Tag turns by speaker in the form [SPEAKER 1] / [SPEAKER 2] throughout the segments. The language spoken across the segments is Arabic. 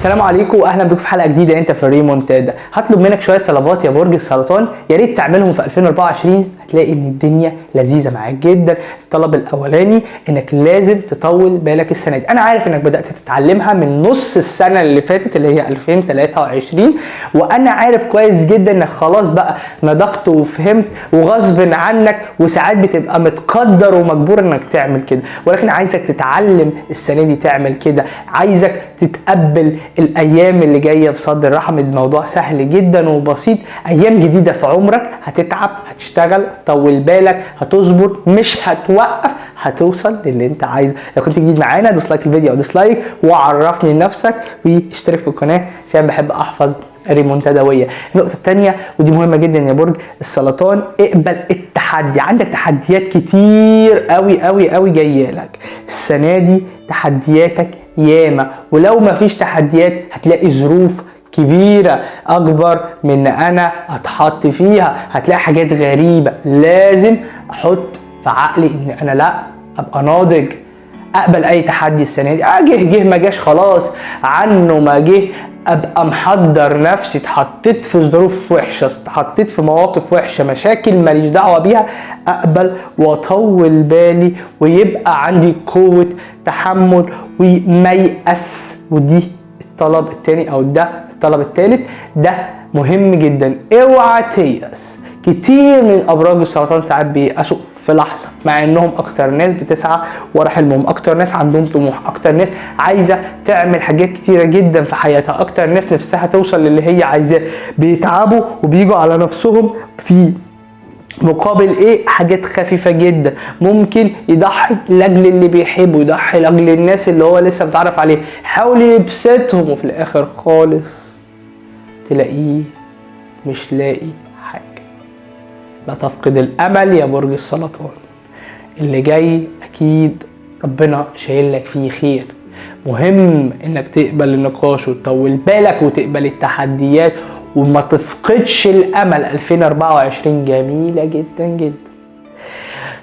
[SPEAKER 1] السلام عليكم واهلا بكم في حلقه جديده. انت في الريمونتادا. هطلب منك شويه طلبات يا برج السرطان، يا ريت تعملهم في 2024. هتلاقي ان الدنيا لذيذه معاك جدا. الطلب الاولاني انك لازم تطول بالك السنه دي. انا عارف انك بدات تتعلمها من نص السنه اللي فاتت اللي هي 2023، وانا عارف كويس جدا انك خلاص بقى نضجت وفهمت وغصب عنك، وساعات بتبقى متقدر ومجبور انك تعمل كده، ولكن عايزك تتعلم السنه دي تعمل كده. عايزك تتقبل الايام اللي جايه بصدر رحب. الموضوع سهل جدا وبسيط. ايام جديده في عمرك، هتتعب، هتشتغل، طول بالك، هتصبر، مش هتوقف، هتوصل للي انت عايزه. لو كنت جديد معانا دوس لايك الفيديو او ديسلايك، وعرفني لنفسك واشترك في القناه عشان بحب احفظ ريمونتادويه. النقطه الثانيه ودي مهمه جدا يا برج السرطان، اقبل التحدي. عندك تحديات كتير قوي قوي قوي جايه لك السنه دي، تحدياتك ياما، ولو ما فيش تحديات هتلاقي ظروف كبيرة أكبر من أنا أتحط فيها. هتلاقي حاجات غريبة. لازم أحط في عقلي إن أنا لا أبقى ناضج، أقبل أي تحدي السنة دي. جه ما جاش خلاص عنه ما جه، أبقى محضر نفسي. اتحطيت في ظروف وحشة، اتحطيت في مواقف وحشة، مشاكل ماليش دعوة بيها، أقبل وأطول بالي ويبقى عندي قوة تحمل وما يأس. ودي الطلب التاني او ده الطلب التالت، ده مهم جدا. اوعى تيأس. كتير من ابراج السرطان ساعات بييأسوا في لحظه، مع انهم اكتر ناس بتسعى ورا حلمهم، اكتر ناس عندهم طموح، اكتر ناس عايزه تعمل حاجات كتيره جدا في حياتها، اكتر ناس نفسها توصل للي هي عايزاه. بيتعبوا وبيجوا على نفسهم في مقابل ايه؟ حاجات خفيفة جدا. ممكن يضحي لاجل اللي بيحبه، يضحي لاجل الناس اللي هو لسه متعرف عليه، حاول يبسطهم، وفي الاخر خالص تلاقيه مش لاقي حاجة. لا تفقد الامل يا برج السرطان، اللي جاي اكيد ربنا شايل لك فيه خير. مهم انك تقبل النقاش وتطول بالك وتقبل التحديات وما تفقدش الامل. 2024 جميله جدا جدا.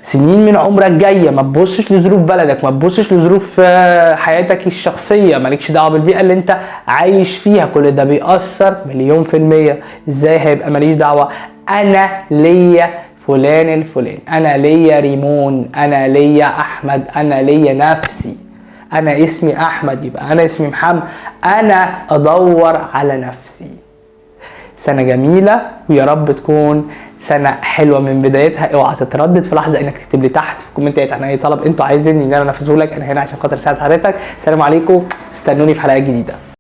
[SPEAKER 1] سنين من عمرك جايه، ما تبصش لظروف بلدك، ما تبصش لظروف حياتك الشخصيه، مالكش دعوه بالبيئه اللي انت عايش فيها. كل ده بيأثر 100%. ازاي هيبقى ماليش دعوه؟ انا ليا فلان الفلاني، انا ليا ريمون، انا ليا احمد، انا ليا نفسي. انا اسمي احمد يبقى انا اسمي محمد. انا ادور على نفسي. سنة جميلة ويا رب تكون سنة حلوة من بدايتها. اوعى تتردد في لحظة انك تكتب لي تحت في الكومنتات عن اي طلب انتوا عايزين ان انا انفذه لك. انا هنا عشان خاطر اساعد حضرتك. السلام عليكم، استنوني في حلقات جديدة.